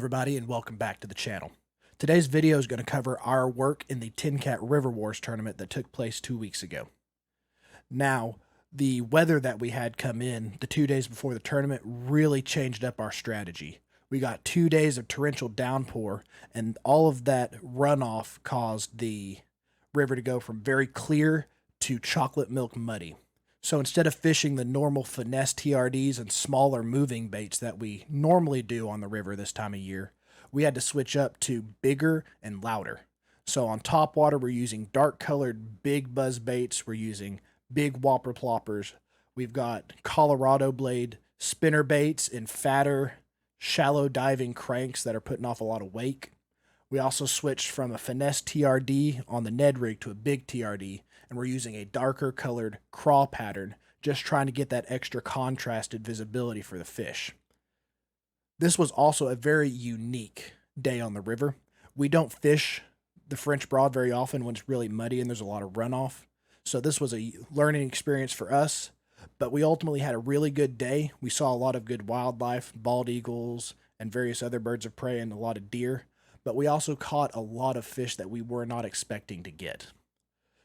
everybody, and welcome back to the channel. Today's video is going to cover our work in the TNKATT River Wars tournament that took place 2 weeks ago. Now, the weather that we had come in the 2 days before the tournament really changed up our strategy. We got 2 days of torrential downpour, and all of that runoff caused the river to go from very clear to chocolate milk muddy. So instead of fishing the normal finesse TRDs and smaller moving baits that we normally do on the river this time of year, we had to switch up to bigger and louder. So on top water, we're using dark colored big buzz baits. We're using big whopper ploppers. We've got Colorado blade spinner baits and fatter, shallow diving cranks that are putting off a lot of wake. We also switched from a finesse TRD on the Ned rig to a big TRD, and we're using a darker colored craw pattern, just trying to get that extra contrasted visibility for the fish. This was also a very unique day on the river. We don't fish the French Broad very often when it's really muddy and there's a lot of runoff. So this was a learning experience for us, but we ultimately had a really good day. We saw a lot of good wildlife, bald eagles, and various other birds of prey and a lot of deer, but we also caught a lot of fish that we were not expecting to get.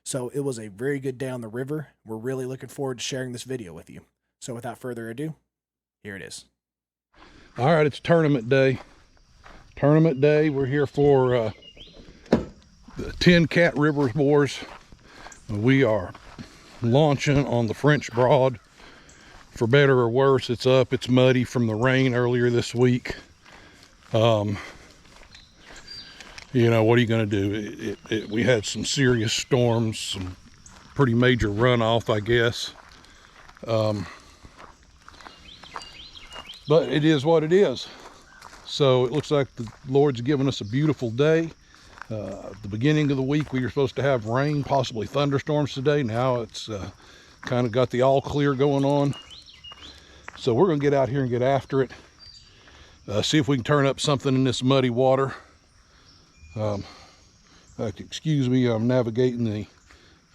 So it was a very good day on the river. We're really looking forward to sharing this video with you. So without further ado, here it is. All right, it's tournament day. Tournament day, we're here for the TNKATT River Wars. We are launching on the French Broad. For better or worse, it's up, it's muddy from the rain earlier this week. You know, what are you going to do? We had some serious storms, some pretty major runoff, I guess. But it is what it is. So it looks like the Lord's given us a beautiful day. At the beginning of the week, we were supposed to have rain, possibly thunderstorms today. Now it's kind of got the all clear going on. So we're going to get out here and get after it. See if we can turn up something in this muddy water. Excuse me, I'm navigating the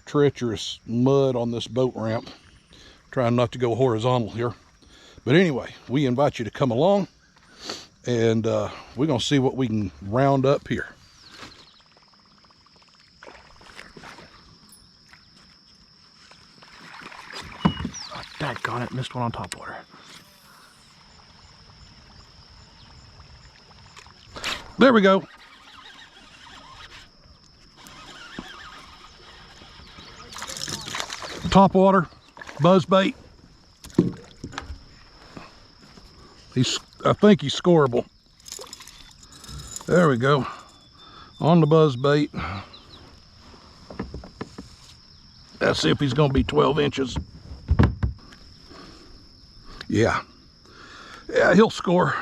treacherous mud on this boat ramp, trying not to go horizontal here. But anyway, we invite you to come along, and we're going to see what we can round up here. Oh, daggone it, missed one on top water. There we go. Top water, buzz bait. I think he's scoreable. There we go. On the buzz bait. Let's see if he's going to be 12 inches. Yeah. Yeah, he'll score.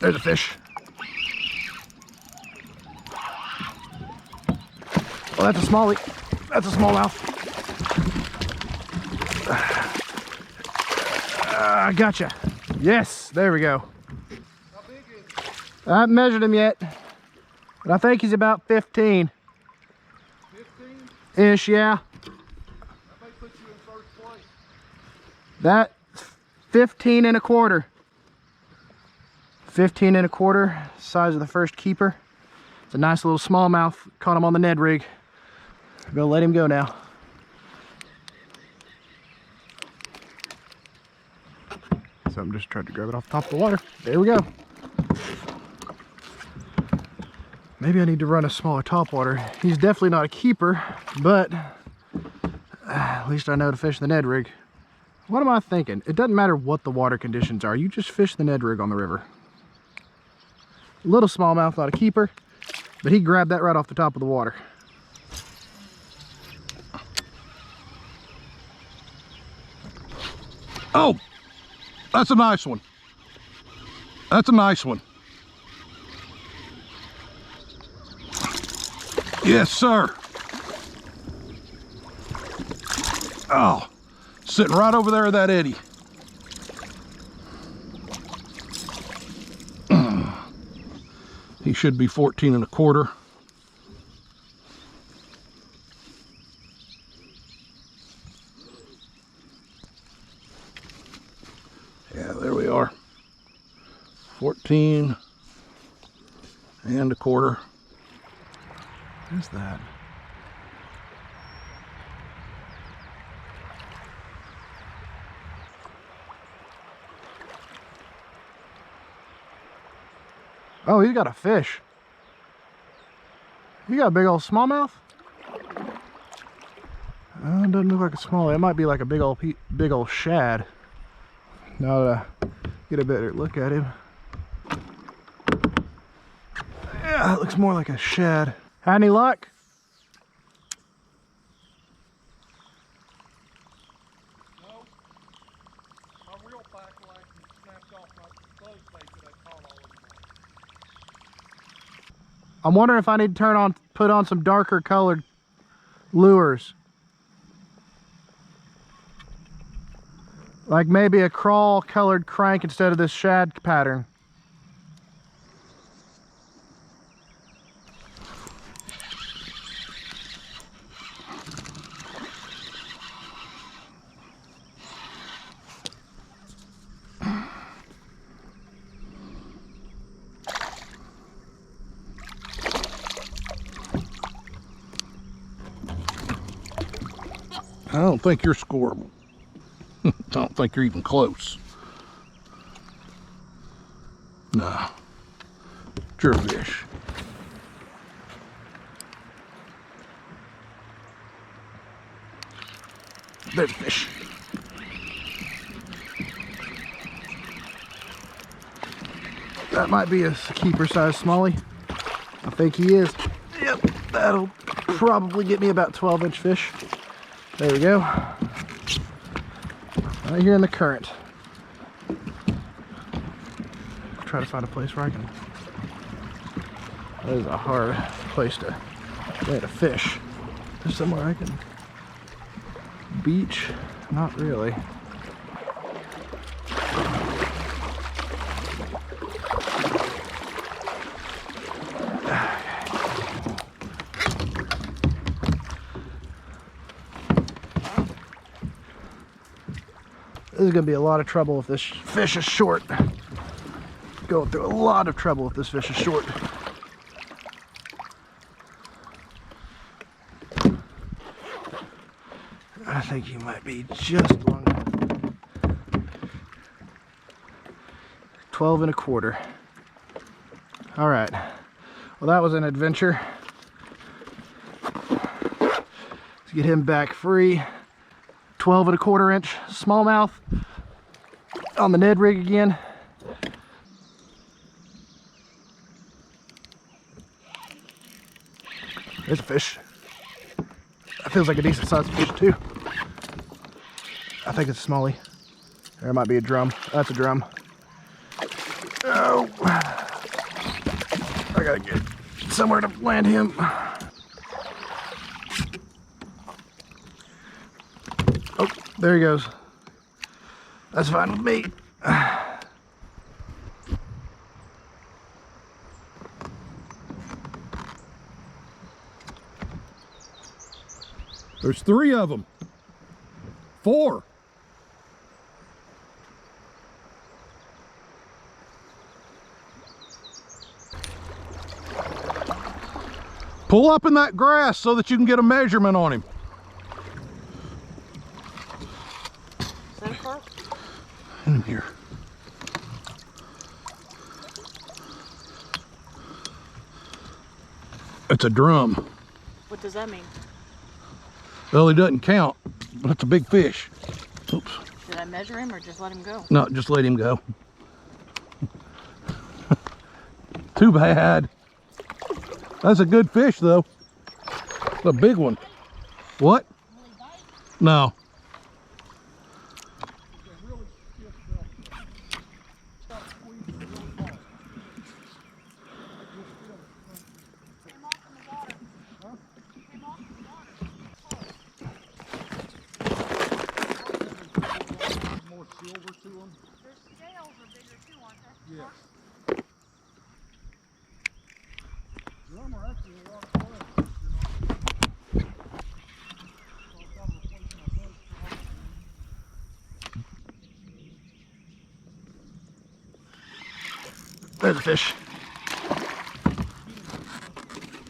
There's a fish. Well, that's a smallie. That's a smallmouth. I gotcha. Yes, there we go. How big is he? I haven't measured him yet, but I think he's about 15. 15-ish, yeah. That may put you in first place. That's 15 and a quarter. 15 and a quarter, size of the first keeper. It's a nice little smallmouth. Caught him on the Ned rig. I'm gonna let him go now. Something just tried to grab it off the top of the water. There we go. Maybe I need to run a smaller top water. He's definitely not a keeper, but at least I know to fish the Ned rig. What am I thinking? It doesn't matter what the water conditions are. You just fish the Ned rig on the river. Little smallmouth, not a keeper, but he grabbed that right off the top of the water. Oh, that's a nice one. That's a nice one. Yes, sir. Oh, sitting right over there at that eddy. He should be 14 and a quarter. Yeah, there we are. 15 and a quarter. Who's that? Oh, he's got a fish. He got a big old smallmouth? It doesn't look like a small. It might be like a big old shad. Now that I get a better look at him. Yeah, it looks more like a shad. Had any luck? No. My reel pack like snapped off my clothes bait that I caught all of them. I'm wondering if I need to put on some darker colored lures. Like maybe a crawl colored crank instead of this shad pattern. I don't think you're scoreable. I don't think you're even close. No. It's your fish. There's a fish. That might be a keeper size smallie. I think he is. Yep, that'll probably get me about 12-inch fish. There we go. Right here in the current. Try to find a place where I can. That is a hard place to get a fish. There's somewhere I can. Beach? Not really. This is going to be a lot of trouble if this fish is short. Going through a lot of trouble if this fish is short. I think he might be just long enough. 12 and a quarter. All right. Well, that was an adventure. Let's get him back free. 12 and a quarter inch smallmouth on the Ned rig again. There's a fish. That feels like a decent sized fish too. I think it's a smallie. There might be a drum. That's a drum. Oh, I gotta get somewhere to land him. Oh, there he goes. That's fine with me. There's 3 of them. 4. Pull up in that grass so that you can get a measurement on him. In here. It's a drum. What does that mean? Well, he doesn't count, but it's a big fish. Oops. Did I measure him or just let him go? No, just let him go. Too bad. That's a good fish, though. A big one. What? No. There's a fish.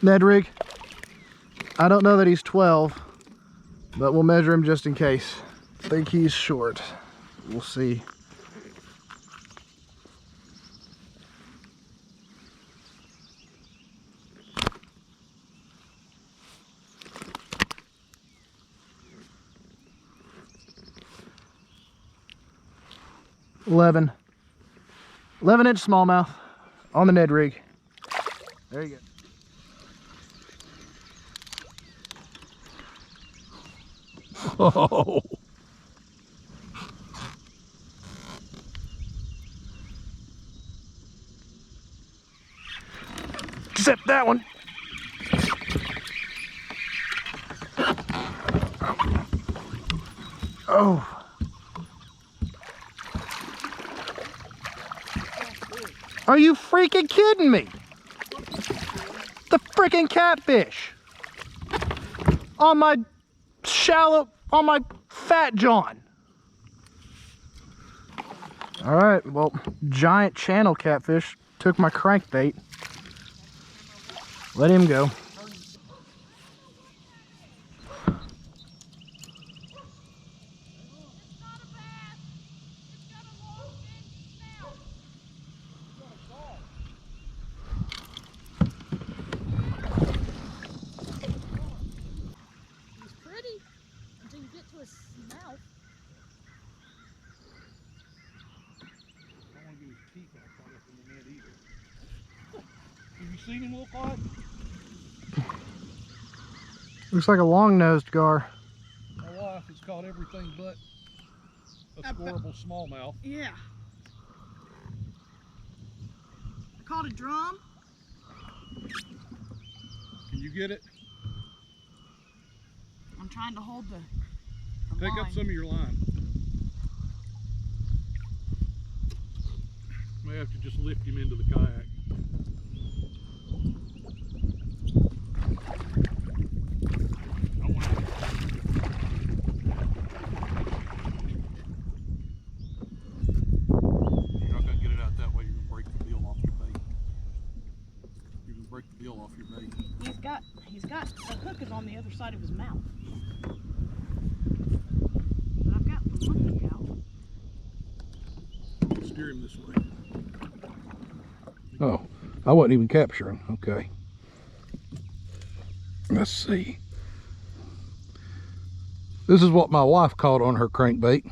Ned rig. I don't know that he's 12, but we'll measure him just in case. I think he's short. We'll see. $11 inch smallmouth on the Ned rig. There you go. Oh. Except that one. Oh. Are you freaking kidding me? The freaking catfish. On my shallow, on my fat John. All right, well, giant channel catfish took my crankbait. Let him go. He's pretty until you get to his mouth. I don't want to get his teeth all caught up in the net either. Have you seen him look like? Looks like a long-nosed gar. My wife has caught everything but a scoreable smallmouth. Yeah. I caught a drum. Can you get it? I'm trying to hold the Pick line. up some of your line. May have to just lift him into the kayak. You're not going to get it out that way. You're going to break the bill off your bait. You're going to break the bill off your bait. He's got the hook is on the other side of his mouth. But I've got the one hook out. Steer him this way. Oh, I wasn't even capturing. Okay. Let's see. This is what my wife caught on her crankbait.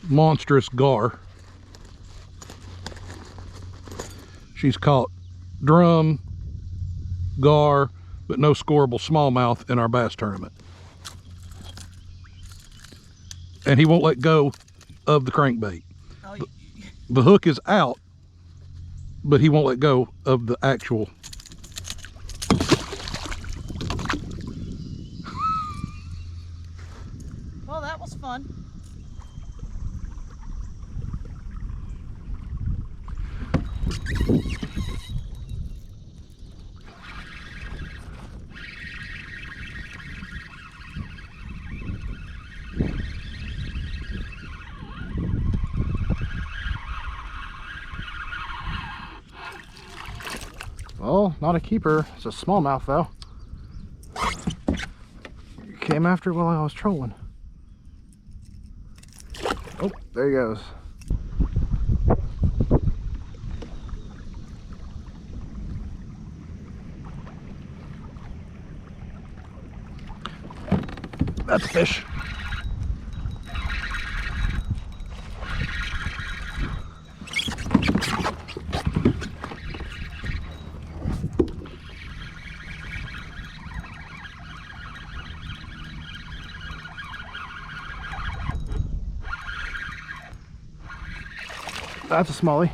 Monstrous gar. She's caught drum, gar, but no scoreable smallmouth in our bass tournament. And he won't let go of the crankbait. Oh, The hook is out, but he won't let go of the actual. well, that was fun. Well, not a keeper. It's a smallmouth though. Came after it while I was trolling. Oh, there he goes. That's a fish. That's a smallie.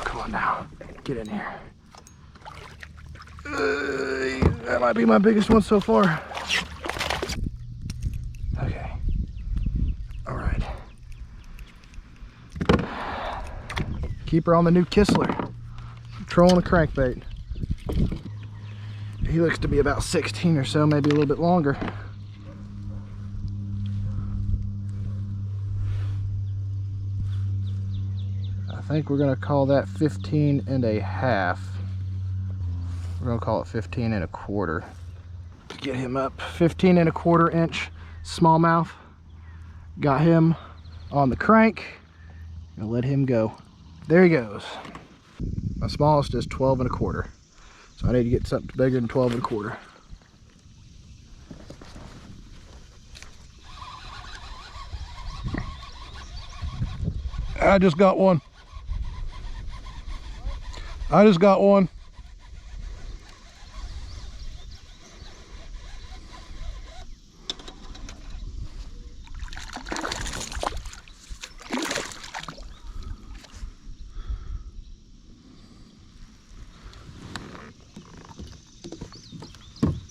Come on now, get in here. That might be my biggest one so far. Okay. All right. Keeper on the new Kistler. Trolling a crankbait. He looks to be about 16 or so, maybe a little bit longer. I think we're gonna call that 15 and a half. We're gonna call it 15 and a quarter. To get him up, 15 and a quarter inch smallmouth. Got him on the crank. Gonna let him go. There he goes. My smallest is 12 and a quarter. So I need to get something bigger than 12 and a quarter. I just got one. I just got one.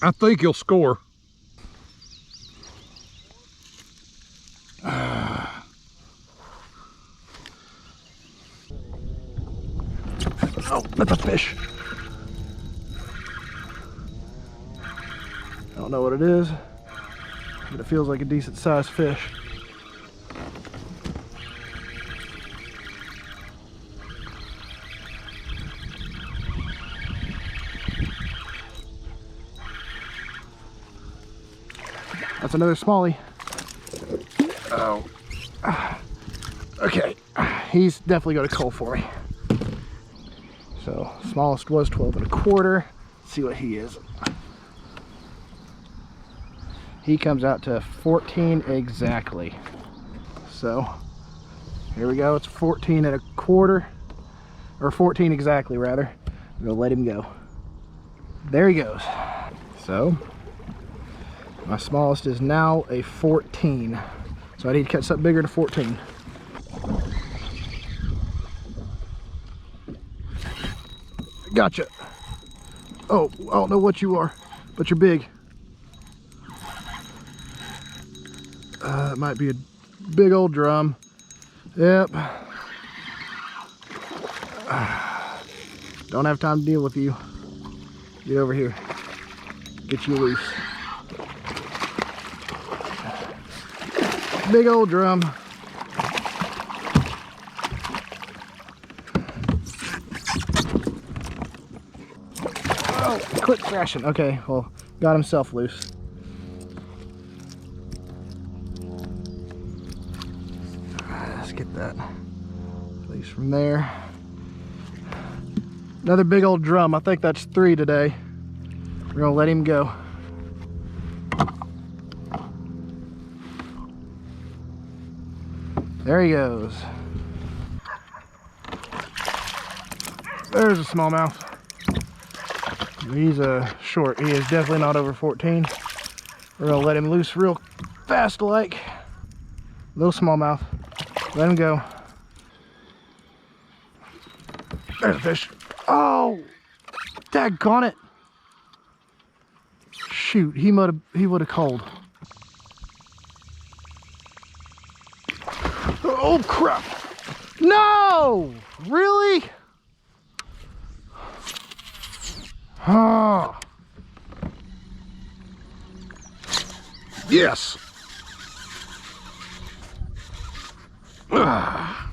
I think he'll score. Oh, that's a fish. I don't know what it is, but it feels like a decent sized fish. That's another smallie. Oh. Okay. He's definitely got a cull for me. So, smallest was 12 and a quarter. Let's see what he is. He comes out to 14 exactly. So, here we go. It's 14 and a quarter. Or 14 exactly, rather. I'm gonna let him go. There he goes. So, my smallest is now a 14. So I need to catch something bigger than 14. Gotcha. Oh, I don't know what you are, but you're big. It might be a big old drum. Yep. Don't have time to deal with you. Get over here. Get you loose. Big old drum. Oh, quit crashing. Okay, well, got himself loose. Let's get that loose from there. Another big old drum. I think that's 3 today. We're gonna let him go. There he goes. There's a smallmouth. He's short. He is definitely not over 14. We're gonna let him loose real fast like. Little smallmouth. Let him go. There's a fish. Oh! Daggone it! Shoot, he would have called. Oh crap! No! Really? Ah. Yes. Ah.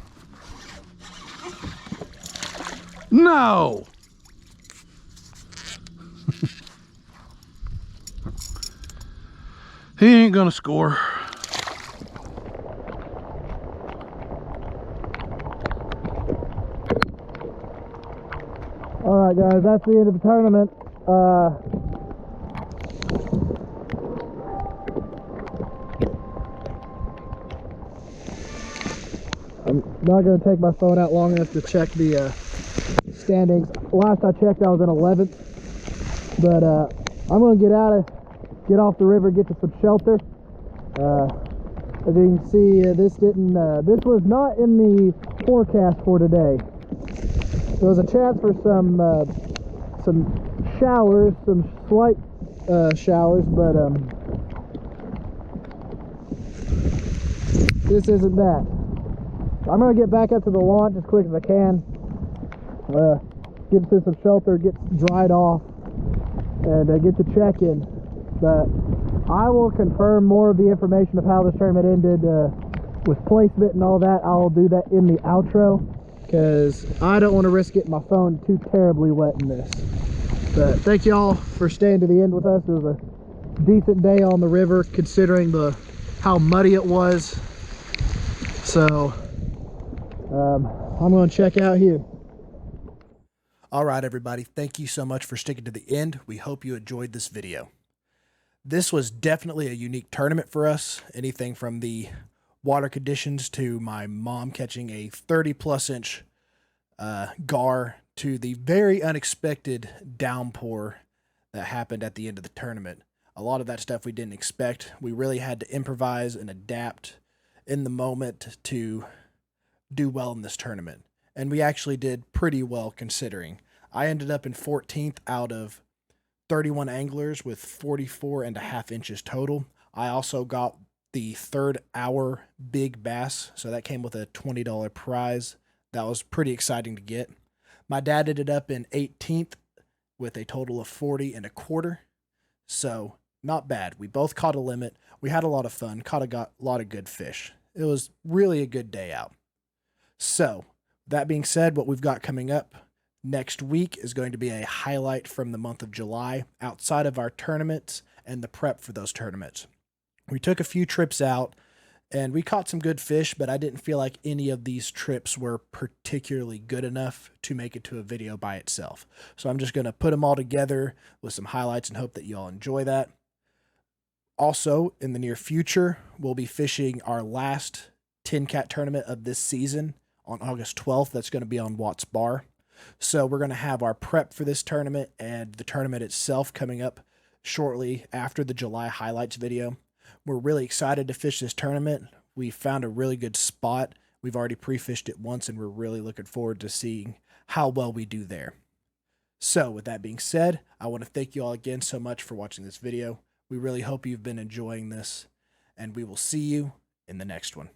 No. He ain't gonna score. Alright guys, that's the end of the tournament. I'm not going to take my phone out long enough to check the standings. Last I checked I was in 11th. But I'm going to get off the river, get to some shelter. As you can see, this was not in the forecast for today. There was a chance for some showers, some slight showers, but this isn't that. I'm gonna get back up to the launch as quick as I can, get to some shelter, get dried off, and get to check-in. But I will confirm more of the information of how this tournament ended with placement and all that. I'll do that in the outro. because I don't want to risk getting my phone too terribly wet in this. But thank y'all for staying to the end with us. It was a decent day on the river considering how muddy it was. So I'm going to check out here. All right, everybody. Thank you so much for sticking to the end. We hope you enjoyed this video. This was definitely a unique tournament for us. Anything from the water conditions to my mom catching a 30+ inch gar to the very unexpected downpour that happened at the end of the tournament. A lot of that stuff we didn't expect. We really had to improvise and adapt in the moment to do well in this tournament. And we actually did pretty well considering. I ended up in 14th out of 31 anglers with 44.5 inches total. I also got the third hour big bass, so that came with a $20 prize. That was pretty exciting to get. My dad ended up in 18th with a total of 40.25. So not bad. We both caught a limit. We had a lot of fun, caught a lot of good fish. It was really a good day out. So that being said, what we've got coming up next week is going to be a highlight from the month of July outside of our tournaments and the prep for those tournaments. We took a few trips out and we caught some good fish, but I didn't feel like any of these trips were particularly good enough to make it to a video by itself. So I'm just going to put them all together with some highlights and hope that you all enjoy that. Also, in the near future, we'll be fishing our last TNKATT tournament of this season on August 12th. That's going to be on Watts Bar. So we're going to have our prep for this tournament and the tournament itself coming up shortly after the July highlights video. We're really excited to fish this tournament. We found a really good spot. We've already pre-fished it once and we're really looking forward to seeing how well we do there. So with that being said, I want to thank you all again so much for watching this video. We really hope you've been enjoying this and we will see you in the next one.